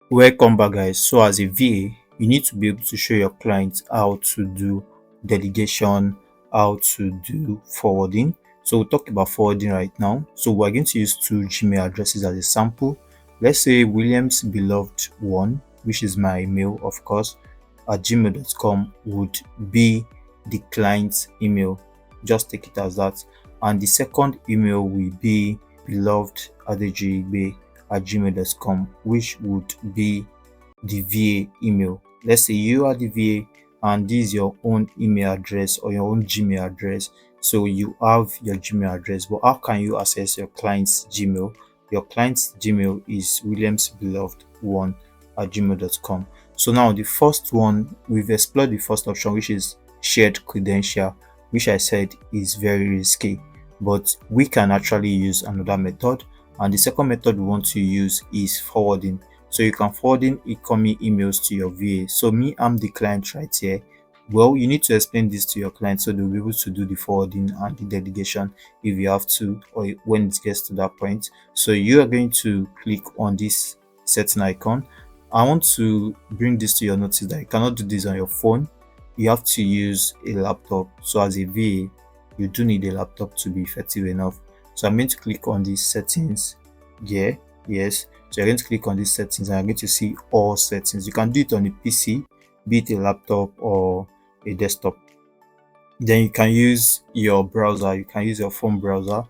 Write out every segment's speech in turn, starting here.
Welcome back, guys. So as a VA, you need to be able to show your clients how to do delegation, how to do forwarding. So we'll talk about forwarding right now. So we're going to use two Gmail addresses as a sample. Let's say Williams Beloved one, which is my email, of course, at gmail.com would be the client's email. Just take it as that. And the second email will be beloved at gmail.com, which would be the VA email. Let's say you are the VA and this is your own email address or your own Gmail address. So you have your Gmail address, but how can you access your client's Gmail? Your client's Gmail is williamsbeloved1 at gmail.com. So now the first one, we've explored the first option, which is shared credential, which I said is very risky, but we can actually use another method. And the second method we want to use is forwarding. So you can forwarding incoming emails to your VA. So me, I'm the client right here. Well, you need to explain this to your client so they'll be able to do the forwarding and the delegation if you have to, or when it gets to that point. So you are going to click on this setting icon. I want to bring this to your notice that you cannot do this on your phone. You have to use a laptop. So as a VA, you do need a laptop to be effective enough. So I'm going to click on these settings here. Yes. So you're going to click on these settings and you're going to see all settings. You can do it on a PC, be it a laptop or a desktop. Then you can use your browser. You can use your phone browser.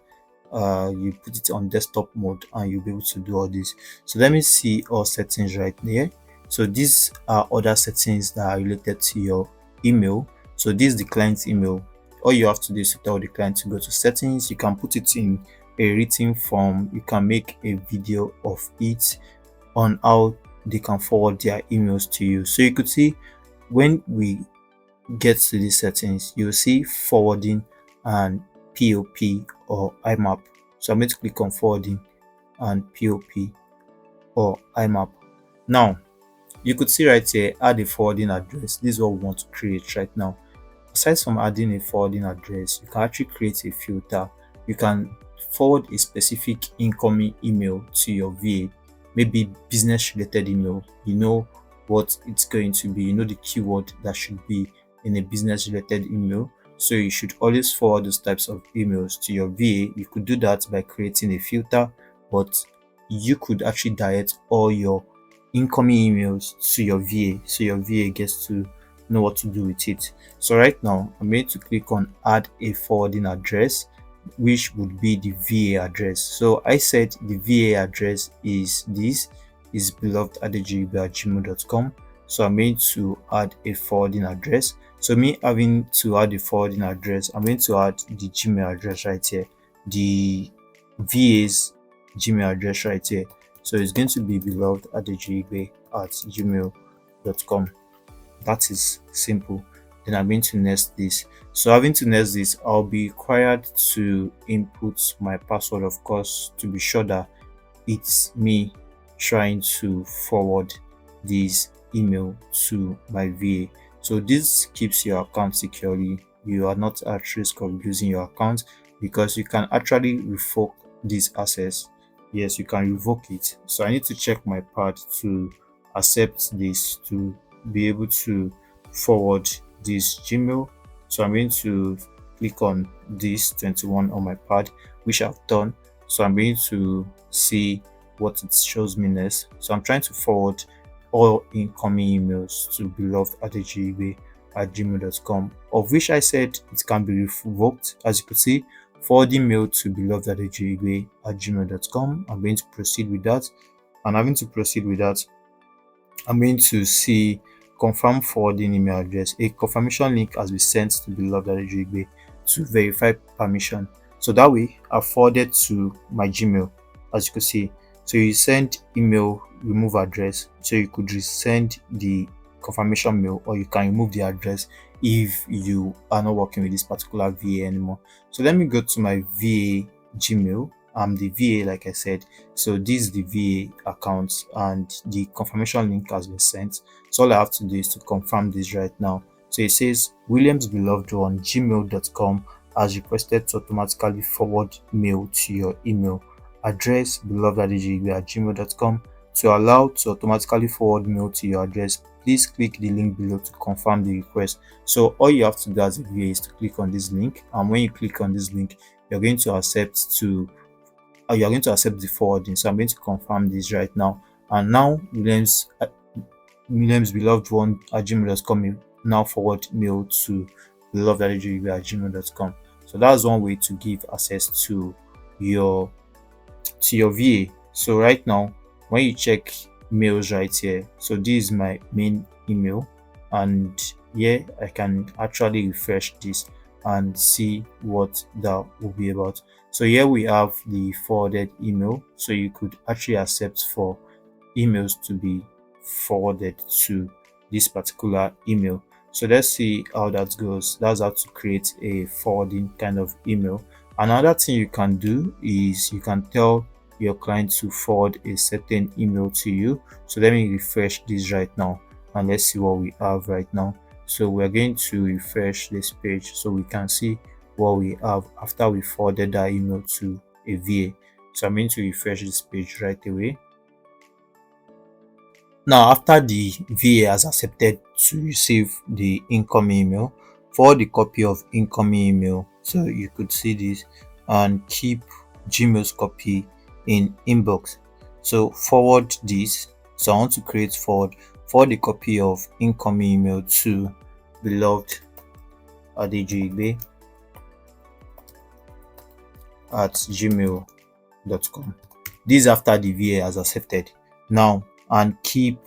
You put it on desktop mode and you'll be able to do all this. So let me see all settings right here. So these are other settings that are related to your email. So this is the client's email. All you have to do is to tell the client to go to settings. You can put it in a written form. You can make a video of it on how they can forward their emails to you. So you could see when we get to these settings, you'll see forwarding and POP or IMAP. So I'm going to click on forwarding and POP or IMAP. Now you could see right here, add a forwarding address. This is what we want to create right now. Aside from adding a forwarding address, you can actually create a filter. You can forward a specific incoming email to your VA, maybe business related email. You know what it's going to be, you know the keyword that should be in a business related email. So you should always forward those types of emails to your VA. You could do that by creating a filter, but you could actually direct all your incoming emails to your VA so your VA gets to know what to do with it. So right now I'm going to click on add a forwarding address, which would be the VA address. So I said the VA address is this, is beloved at gmail.com. So I'm going to add a forwarding address. So me having to add a forwarding address, I'm going to add the Gmail address right here, the VA's Gmail address right here. So it's going to be beloved at gmail.com. That is simple. Then I'm going to nest this. So having to nest this, I'll be required to input my password, of course, to be sure that it's me trying to forward this email to my VA. So this keeps your account securely. You are not at risk of losing your account because you can actually revoke this access. Yes, you can revoke it. So I need to check my part to accept this to be able to forward this Gmail. So I'm going to click on this 21 on my pad, which I've done. So I'm going to see what it shows me next. So I'm trying to forward all incoming emails to beloved at gmail.com, of which I said it can be revoked. As you can see, forwarding mail to beloved at gmail.com. I'm going to proceed with that, and having to proceed with that, I'm going to see confirm forwarding email address. A confirmation link has been sent to beloved at gmail to verify permission. So that way I forwarded to my Gmail, as you can see. So you send email remove address, so you could resend the confirmation mail, or you can remove the address if you are not working with this particular VA anymore. So let me go to my VA Gmail. I'm the VA, like I said. So this is the VA account and the confirmation link has been sent. So all I have to do is to confirm this right now. So it says Williams Beloved on gmail.com has requested to automatically forward mail to your email address beloved at gmail.com To allow to automatically forward mail to your address, please click the link below to confirm the request. So all you have to do as a VA is to click on this link, and when you click on this link, you're going to accept the forwarding. So I'm going to confirm this right now. And now Williams beloved one at gmail.com will now forward mail to beloved@gmail.com. So that's one way to give access your your VA. So right now, when you check mails right here, so this is my main email, and here I can actually refresh this and see what that will be about. So here we have the forwarded email, so you could actually accept for emails to be forwarded to this particular email. So let's see how that goes. That's how to create a forwarding kind of email. Another thing you can do is you can tell your client to forward a certain email to you. So let me refresh this right now, and let's see what we have right now. So we're going to refresh this page so we can see what we have after we forwarded that email to a VA. So I'm going to refresh this page right away. Now, after the VA has accepted to receive the incoming email, forward the copy of incoming email. So you could see this, and keep Gmail's copy in inbox. So forward this. So I want to create forward the copy of incoming email to beloved adejigbe at gmail.com. This after the VA has accepted. Now, and keep,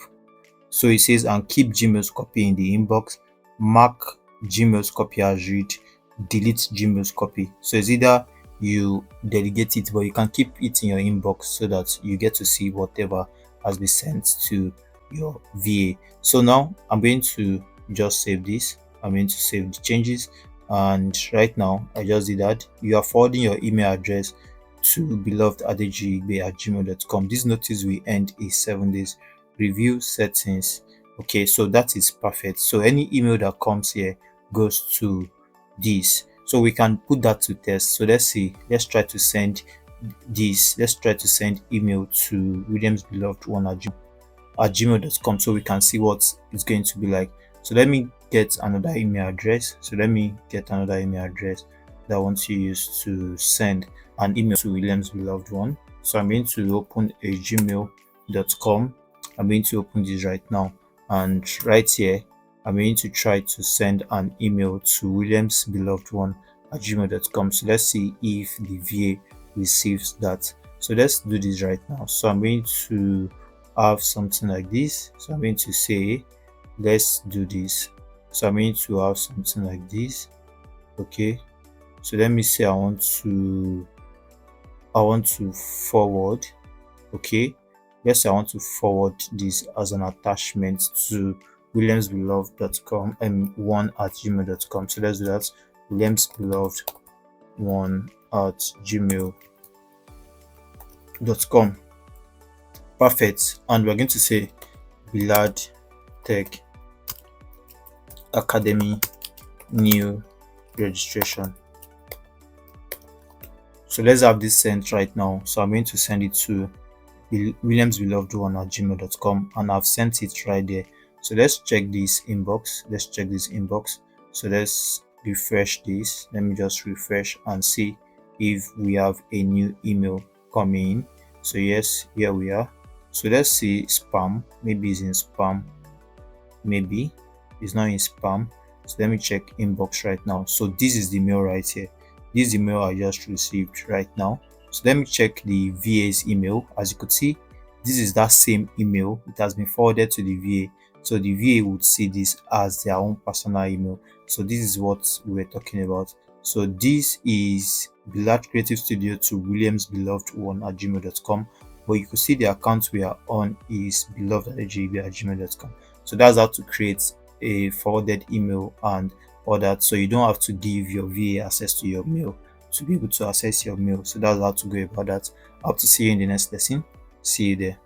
so it says, and keep Gmail's copy in the inbox, mark Gmail's copy as read, delete Gmail's copy. So it's either you delegate it, but you can keep it in your inbox so that you get to see whatever has been sent to your VA. So now I'm going to just save this. I'm going to save the changes, and right now I just did that. You are forwarding your email address to beloved@gmail.com. This notice will end in 7 days. Review settings. Okay, so that is perfect. So any email that comes here goes to this. So we can put that to test. So let's see. Let's try to send this. Let's try to send email to williamsbeloved1@gmail.com so we can see what it's going to be like. So let me get another email address. that I want to use to send an email to Williams beloved one. So I'm going to open a gmail.com. I'm going to open this right now, and right here I'm going to try to send an email to Williams beloved one at gmail.com. So let's see if the VA receives that. So let's do this right now. So I'm going to have something like this. So I'm going to say, let's do this. So I'm going to have something like this. Okay, so let me say I want to forward. Okay, yes, I want to forward this as an attachment to williamsbeloved.com and 1@gmail.com. So let's do that. williamsbeloved1@gmail.com. Perfect. And we're going to say Belad Tech Academy new registration. So let's have this sent right now. So I'm going to send it to williamsbeloved1@gmail.com, and I've sent it right there. So let's check this inbox. So let's refresh this. Let me just refresh and see if we have a new email coming in. So yes, here we are. So let's see spam. Maybe it's in spam. Maybe it's not in spam. So let me check inbox right now. So this is the mail right here. This is the mail I just received right now. So let me check the VA's email. As you could see, this is that same email. It has been forwarded to the VA. So the VA would see this as their own personal email. So this is what we were talking about. So this is Belad Creative Studio to williamsbeloved1@gmail.com. But you could see the account we are on is beloved@gmail.com. So that's how to create a forwarded email and all that. So you don't have to give your VA access to your mail to be able to access your mail. So that's how to go about that. I hope to see you in the next lesson. See you there.